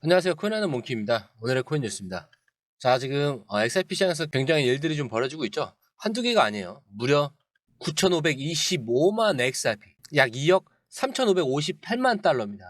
안녕하세요. 코인하는 몽키입니다. 오늘의 코인 뉴스입니다. 자, 지금 XRP 시장에서 굉장히 일들이 좀 벌어지고 있죠. 한두 개가 아니에요. 무려 9,525만 XRP, 약 2억 3,558만 달러입니다.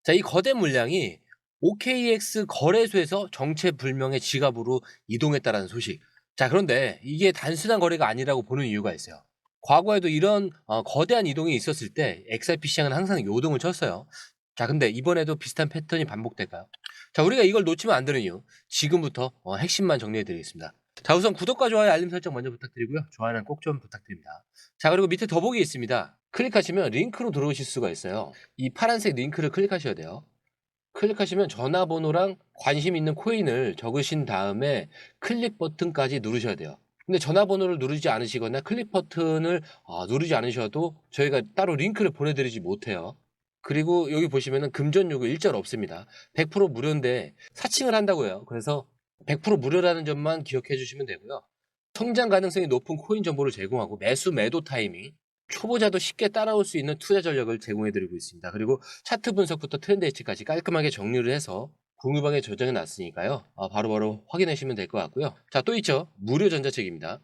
자, 이 거대 물량이 OKX 거래소에서 정체불명의 지갑으로 이동했다는 소식. 자, 그런데 이게 단순한 거래가 아니라고 보는 이유가 있어요. 과거에도 이런 거대한 이동이 있었을 때 XRP 시장은 항상 요동을 쳤어요. 자, 근데 이번에도 비슷한 패턴이 반복될까요? 자, 우리가 이걸 놓치면 안 되는 이유. 지금부터 핵심만 정리해 드리겠습니다. 자, 우선 구독과 좋아요, 알림 설정 먼저 부탁드리고요. 좋아요는 꼭 좀 부탁드립니다. 자, 그리고 밑에 더보기 있습니다. 클릭하시면 링크로 들어오실 수가 있어요. 이 파란색 링크를 클릭하셔야 돼요. 클릭하시면 전화번호랑 관심 있는 코인을 적으신 다음에 클릭 버튼까지 누르셔야 돼요. 근데 전화번호를 누르지 않으시거나 클릭 버튼을 누르지 않으셔도 저희가 따로 링크를 보내드리지 못해요. 그리고 여기 보시면은 금전 요구 일절 없습니다. 100% 무료인데 사칭을 한다고요. 그래서 100% 무료라는 점만 기억해 주시면 되고요. 성장 가능성이 높은 코인 정보를 제공하고 매수 매도 타이밍, 초보자도 쉽게 따라올 수 있는 투자 전략을 제공해 드리고 있습니다. 그리고 차트 분석부터 트렌드 예측까지 깔끔하게 정리를 해서 공유방에 저장해 놨으니까요. 바로바로 확인하시면 될 것 같고요. 자, 또 있죠. 무료 전자책입니다.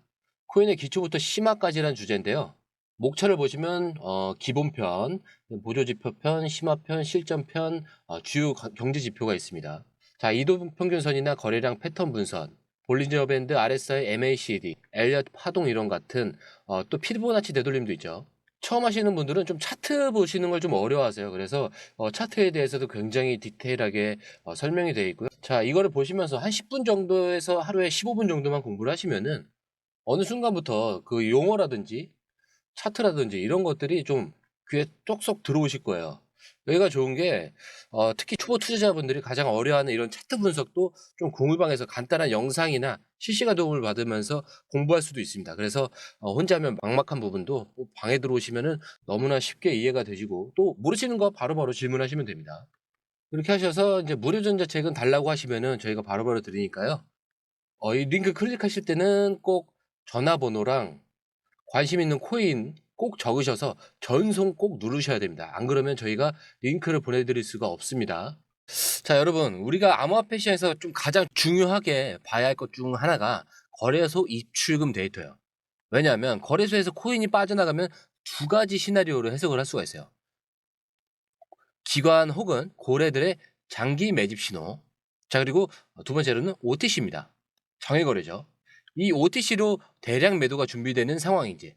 코인의 기초부터 심화까지라는 주제인데요. 목차를 보시면 기본편, 보조지표편, 심화편, 실전편, 주요 경제지표가 있습니다. 자, 이동평균선이나 거래량 패턴 분선, 볼린저 밴드, RSI, MACD, 엘리엇 파동 이론 같은 또 피보나치 되돌림도 있죠. 처음 하시는 분들은 좀 차트 보시는 걸 좀 어려워하세요. 그래서 차트에 대해서도 굉장히 디테일하게 설명이 되어 있고요. 자, 이거를 보시면서 한 10분 정도에서 하루에 15분 정도만 공부를 하시면은 어느 순간부터 그 용어라든지 차트라든지 이런 것들이 좀 귀에 쏙쏙 들어오실 거예요. 여기가 좋은 게 특히 초보 투자자분들이 가장 어려워하는 이런 차트 분석도 좀 공유방에서 간단한 영상이나 실시간 도움을 받으면서 공부할 수도 있습니다. 그래서 혼자 하면 막막한 부분도 방에 들어오시면은 너무나 쉽게 이해가 되시고 또 모르시는 거 바로바로 질문하시면 됩니다. 이렇게 하셔서 이제 무료 전자책은 달라고 하시면은 저희가 바로바로 드리니까요. 이 링크 클릭하실 때는 꼭 전화번호랑 관심 있는 코인 꼭 적으셔서 전송 꼭 누르셔야 됩니다. 안 그러면 저희가 링크를 보내드릴 수가 없습니다. 자, 여러분, 우리가 암호화폐 시장에서 좀 가장 중요하게 봐야 할 것 중 하나가 거래소 입출금 데이터예요. 왜냐하면 거래소에서 코인이 빠져나가면 두 가지 시나리오로 해석을 할 수가 있어요. 기관 혹은 고래들의 장기 매집 신호. 자, 그리고 두 번째로는 OTC입니다. 장외 거래죠. 이 OTC로 대량 매도가 준비되는 상황인지.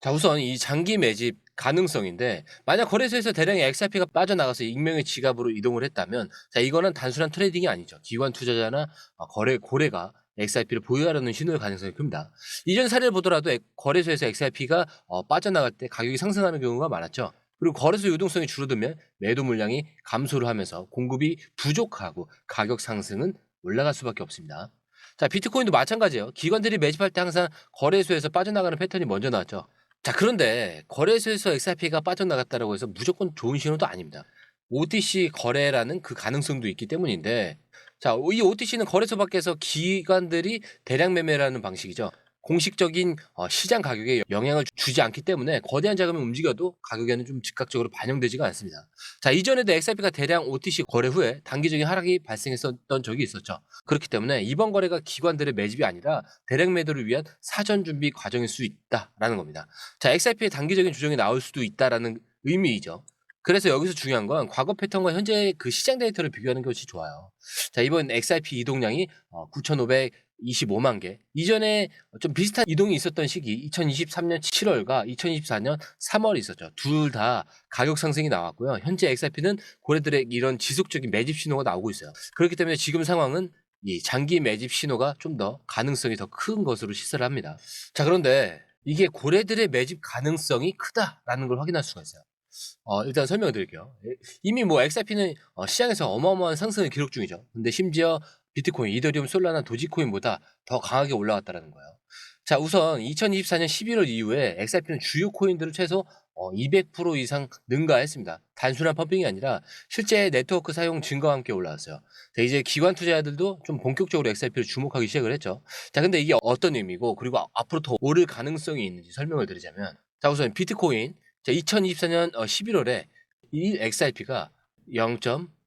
자, 우선 이 장기 매집 가능성인데 만약 거래소에서 대량의 XRP가 빠져나가서 익명의 지갑으로 이동을 했다면 자, 이거는 단순한 트레이딩이 아니죠. 기관 투자자나 고래가 XRP를 보유하려는 신호의 가능성이 큽니다. 이전 사례를 보더라도 거래소에서 XRP가 빠져나갈 때 가격이 상승하는 경우가 많았죠. 그리고 거래소 유동성이 줄어들면 매도 물량이 감소를 하면서 공급이 부족하고 가격 상승은 올라갈 수밖에 없습니다. 자, 비트코인도 마찬가지예요. 기관들이 매집할 때 항상 거래소에서 빠져나가는 패턴이 먼저 나왔죠. 자, 그런데 거래소에서 XRP가 빠져나갔다라고 해서 무조건 좋은 신호도 아닙니다. OTC 거래라는 그 가능성도 있기 때문인데, 자, 이 OTC는 거래소 밖에서 기관들이 대량 매매라는 방식이죠. 공식적인 시장 가격에 영향을 주지 않기 때문에 거대한 자금이 움직여도 가격에는 좀 즉각적으로 반영되지가 않습니다. 자, 이전에도 XRP가 대량 OTC 거래 후에 단기적인 하락이 발생했었던 적이 있었죠. 그렇기 때문에 이번 거래가 기관들의 매집이 아니라 대량 매도를 위한 사전 준비 과정일 수 있다라는 겁니다. 자, XRP의 단기적인 조정이 나올 수도 있다라는 의미이죠. 그래서 여기서 중요한 건 과거 패턴과 현재 그 시장 데이터를 비교하는 것이 좋아요. 자, 이번 XRP 이동량이 9,525만 개. 이전에 좀 비슷한 이동이 있었던 시기 2023년 7월과 2024년 3월이 있었죠. 둘 다 가격 상승이 나왔고요. 현재 XRP는 고래들의 이런 지속적인 매집 신호가 나오고 있어요. 그렇기 때문에 지금 상황은 이 장기 매집 신호가 좀 더 가능성이 더 큰 것으로 시사를 합니다. 자, 그런데 이게 고래들의 매집 가능성이 크다라는 걸 확인할 수가 있어요. 일단 설명을 드릴게요. 이미 뭐 XRP는 시장에서 어마어마한 상승을 기록 중이죠. 근데 심지어 비트코인, 이더리움, 솔라나, 도지코인보다 더 강하게 올라갔다라는 거예요. 자, 우선 2024년 11월 이후에 XRP는 주요 코인들을 최소 200% 이상 능가했습니다. 단순한 펌핑이 아니라 실제 네트워크 사용 증가와 함께 올라왔어요. 자, 이제 기관 투자자들도 좀 본격적으로 XRP를 주목하기 시작을 했죠. 자, 근데 이게 어떤 의미고 그리고 앞으로 더 오를 가능성이 있는지 설명을 드리자면 자, 우선 비트코인 자, 2024년 11월에 이 XRP가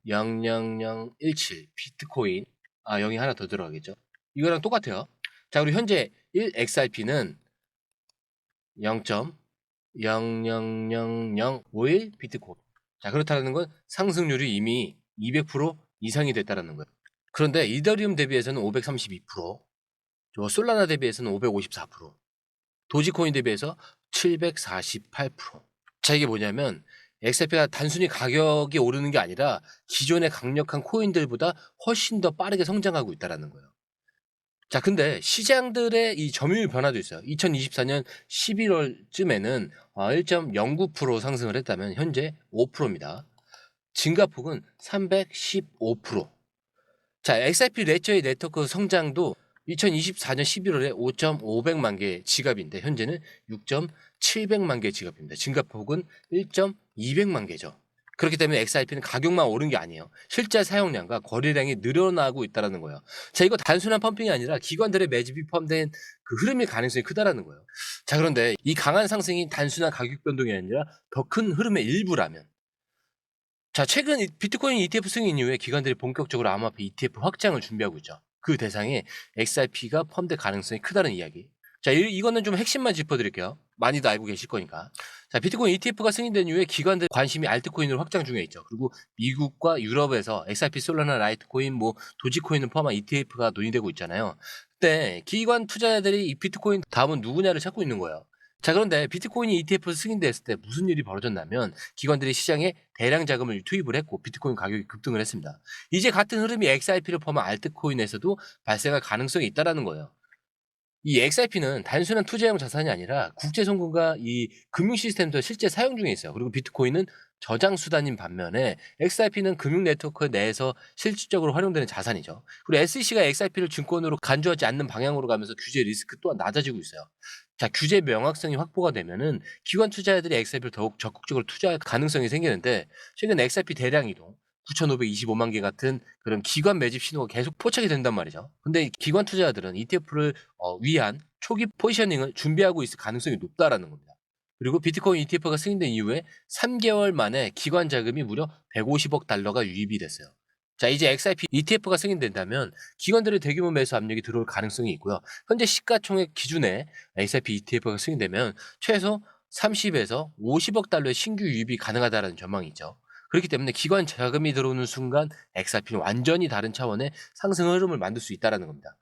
0.00017 비트코인. 0이 하나 더 들어가겠죠. 이거랑 똑같아요. 자, 그리고 현재 1XRP는 0.00051 비트코인. 자, 그렇다는 건 상승률이 이미 200% 이상이 됐다는 거예요. 그런데 이더리움 대비해서는 532%, 솔라나 대비해서는 554%, 도지코인 대비해서 748%. 자, 이게 뭐냐면 XRP가 단순히 가격이 오르는 게 아니라 기존의 강력한 코인들보다 훨씬 더 빠르게 성장하고 있다는 거예요. 자, 근데 시장들의 이 점유율 변화도 있어요. 2024년 11월쯤에는 1.09% 상승을 했다면 현재 5%입니다. 증가폭은 315%. 자, XRP 레저의 네트워크 성장도 2024년 11월에 5.500만 개 지갑인데 현재는 6.700만 개 지갑입니다. 증가폭은 1.200만 개죠. 그렇기 때문에 XRP는 가격만 오른 게 아니에요. 실제 사용량과 거래량이 늘어나고 있다는 거예요. 자, 이거 단순한 펌핑이 아니라 기관들의 매집이 포함된 그 흐름의 가능성이 크다라는 거예요. 자, 그런데 이 강한 상승이 단순한 가격 변동이 아니라 더 큰 흐름의 일부라면, 자, 최근 비트코인 ETF 승인 이후에 기관들이 본격적으로 암호화폐 ETF 확장을 준비하고 있죠. 그 대상에 XRP가 포함될 가능성이 크다는 이야기. 자, 이거는 좀 핵심만 짚어드릴게요. 많이도 알고 계실 거니까. 자, 비트코인 ETF가 승인된 이후에 기관들 관심이 알트코인으로 확장 중에 있죠. 그리고 미국과 유럽에서 XRP, 솔라나, 라이트코인, 도지코인을 포함한 ETF가 논의되고 있잖아요. 그때 기관 투자자들이 이 비트코인 다음은 누구냐를 찾고 있는 거예요. 자, 그런데 비트코인이 ETF 승인됐을 때 무슨 일이 벌어졌냐면 기관들이 시장에 대량 자금을 투입을 했고 비트코인 가격이 급등을 했습니다. 이제 같은 흐름이 XRP를 포함한 알트코인에서도 발생할 가능성이 있다는 거예요. 이 XRP는 단순한 투자용 자산이 아니라 국제 송금과 이 금융 시스템도 실제 사용 중에 있어요. 그리고 비트코인은 저장 수단인 반면에 XRP는 금융 네트워크 내에서 실질적으로 활용되는 자산이죠. 그리고 SEC가 XRP를 증권으로 간주하지 않는 방향으로 가면서 규제 리스크 또한 낮아지고 있어요. 자, 규제 명확성이 확보가 되면은 기관 투자자들이 XRP를 더욱 적극적으로 투자할 가능성이 생기는데 최근 XRP 대량 이동 9,525만 개 같은 그런 기관 매집 신호가 계속 포착이 된단 말이죠. 근데 기관 투자자들은 ETF를 위한 초기 포지셔닝을 준비하고 있을 가능성이 높다라는 겁니다. 그리고 비트코인 ETF가 승인된 이후에 3개월 만에 기관 자금이 무려 150억 달러가 유입이 됐어요. 자, 이제 XRP ETF가 승인된다면 기관들의 대규모 매수 압력이 들어올 가능성이 있고요. 현재 시가총액 기준에 XRP ETF가 승인되면 최소 30에서 50억 달러의 신규 유입이 가능하다는 전망이 있죠. 그렇기 때문에 기관 자금이 들어오는 순간 XRP는 완전히 다른 차원의 상승 흐름을 만들 수 있다는 겁니다.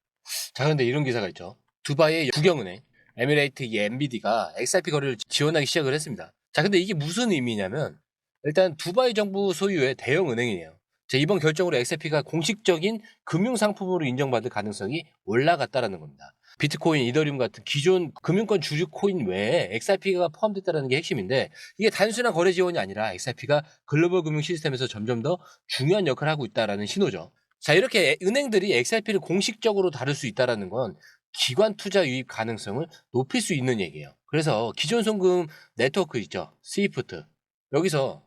자, 그런데 이런 기사가 있죠. 두바이의 국영은행, 에미레이트 엔비디가 XRP 거래를 지원하기 시작을 했습니다. 자, 근데 이게 무슨 의미냐면 일단 두바이 정부 소유의 대형 은행이에요. 자, 이번 결정으로 XRP가 공식적인 금융 상품으로 인정받을 가능성이 올라갔다는 겁니다. 비트코인, 이더리움 같은 기존 금융권 주류 코인 외에 XRP가 포함됐다는 게 핵심인데 이게 단순한 거래 지원이 아니라 XRP가 글로벌 금융 시스템에서 점점 더 중요한 역할을 하고 있다는 신호죠. 자, 이렇게 은행들이 XRP를 공식적으로 다룰 수 있다는 건 기관 투자 유입 가능성을 높일 수 있는 얘기예요. 그래서 기존 송금 네트워크 있죠. 스위프트. 여기서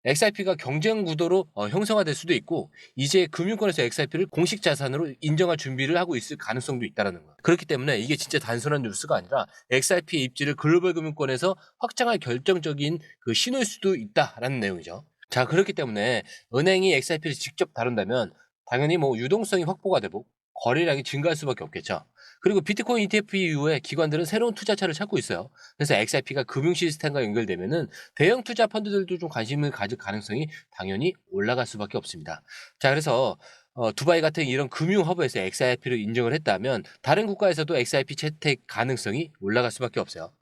XRP가 경쟁 구도로 형성화될 수도 있고 이제 금융권에서 XRP를 공식 자산으로 인정할 준비를 하고 있을 가능성도 있다는 거예요. 그렇기 때문에 이게 진짜 단순한 뉴스가 아니라 XRP의 입지를 글로벌 금융권에서 확장할 결정적인 그 신호일 수도 있다라는 내용이죠. 자, 그렇기 때문에 은행이 XRP를 직접 다룬다면 당연히 유동성이 확보가 되고 거래량이 증가할 수밖에 없겠죠. 그리고 비트코인 ETF 이후에 기관들은 새로운 투자처를 찾고 있어요. 그래서 XRP가 금융 시스템과 연결되면은 대형 투자 펀드들도 좀 관심을 가질 가능성이 당연히 올라갈 수밖에 없습니다. 자, 그래서 두바이 같은 이런 금융 허브에서 XRP를 인정을 했다면 다른 국가에서도 XRP 채택 가능성이 올라갈 수밖에 없어요.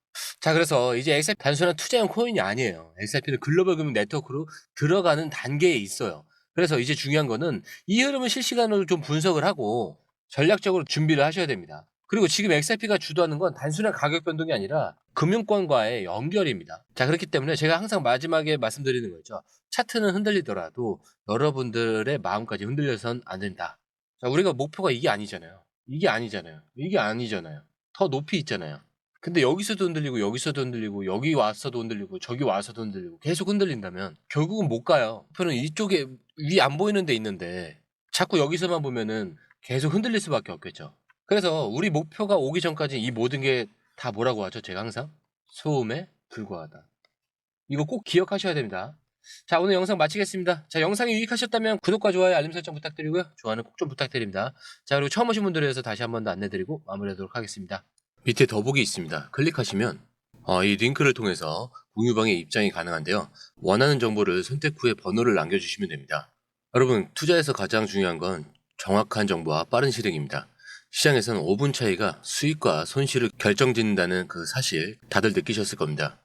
자, 그래서 이제 XRP 단순한 투자용 코인이 아니에요. XRP는 글로벌 금융 네트워크로 들어가는 단계에 있어요. 그래서 이제 중요한 거는 이 흐름을 실시간으로 좀 분석을 하고 전략적으로 준비를 하셔야 됩니다. 그리고 지금 XRP가 주도하는 건 단순한 가격 변동이 아니라 금융권과의 연결입니다. 자, 그렇기 때문에 제가 항상 마지막에 말씀드리는 거죠. 차트는 흔들리더라도 여러분들의 마음까지 흔들려선 안 된다. 자, 우리가 목표가 이게 아니잖아요. 이게 아니잖아요. 이게 아니잖아요. 더 높이 있잖아요. 근데 여기서도 흔들리고 여기서도 흔들리고 여기 와서도 흔들리고 저기 와서도 흔들리고 계속 흔들린다면 결국은 못 가요. 목표는 이쪽에 위 안 보이는 데 있는데 자꾸 여기서만 보면은 계속 흔들릴 수밖에 없겠죠. 그래서 우리 목표가 오기 전까지 이 모든 게 다 뭐라고 하죠? 제가 항상 소음에 불과하다. 이거 꼭 기억하셔야 됩니다. 자, 오늘 영상 마치겠습니다. 자, 영상이 유익하셨다면 구독과 좋아요, 알림 설정 부탁드리고요. 좋아요는 꼭 좀 부탁드립니다. 자, 그리고 처음 오신 분들에 대해서 다시 한 번 더 안내드리고 마무리하도록 하겠습니다. 밑에 더보기 있습니다. 클릭하시면 이 링크를 통해서 공유방에 입장이 가능한데요. 원하는 정보를 선택 후에 번호를 남겨주시면 됩니다. 여러분, 투자에서 가장 중요한 건 정확한 정보와 빠른 실행입니다. 시장에서는 5분 차이가 수익과 손실을 결정짓는다는 그 사실 다들 느끼셨을 겁니다.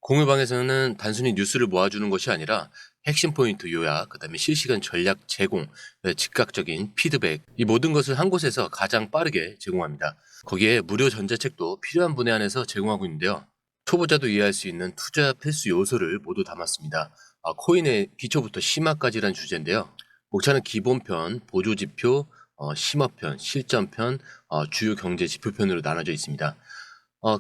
공유방에서는 단순히 뉴스를 모아주는 것이 아니라 핵심 포인트 요약, 그 다음에 실시간 전략 제공, 즉각적인 피드백, 이 모든 것을 한 곳에서 가장 빠르게 제공합니다. 거기에 무료 전자책도 필요한 분야 안에서 제공하고 있는데요. 초보자도 이해할 수 있는 투자 필수 요소를 모두 담았습니다. 코인의 기초부터 심화까지란 주제인데요. 목차는 기본편, 보조지표, 심화편, 실전편, 주요 경제 지표편으로 나눠져 있습니다.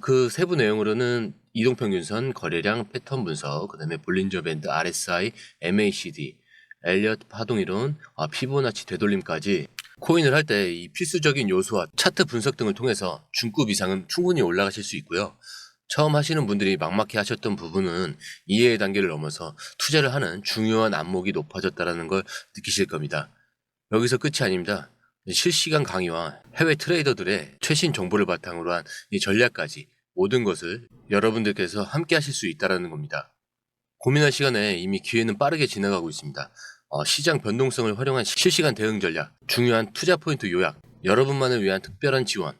그 세부 내용으로는 이동평균선, 거래량, 패턴 분석, 그 다음에 볼린저 밴드, RSI, MACD, 엘리엇 파동이론, 피보나치 되돌림까지 코인을 할 때 이 필수적인 요소와 차트 분석 등을 통해서 중급 이상은 충분히 올라가실 수 있고요. 처음 하시는 분들이 막막해 하셨던 부분은 이해의 단계를 넘어서 투자를 하는 중요한 안목이 높아졌다는 걸 느끼실 겁니다. 여기서 끝이 아닙니다. 실시간 강의와 해외 트레이더들의 최신 정보를 바탕으로 한 이 전략까지 모든 것을 여러분들께서 함께 하실 수 있다는 겁니다. 고민할 시간에 이미 기회는 빠르게 지나가고 있습니다. 시장 변동성을 활용한 실시간 대응 전략, 중요한 투자 포인트 요약, 여러분만을 위한 특별한 지원.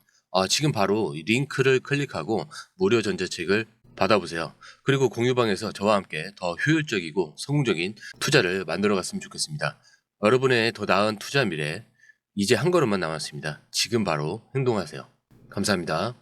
지금 바로 이 링크를 클릭하고 무료 전자책을 받아보세요. 그리고 공유방에서 저와 함께 더 효율적이고 성공적인 투자를 만들어 갔으면 좋겠습니다. 여러분의 더 나은 투자 미래, 이제 한 걸음만 남았습니다. 지금 바로 행동하세요. 감사합니다.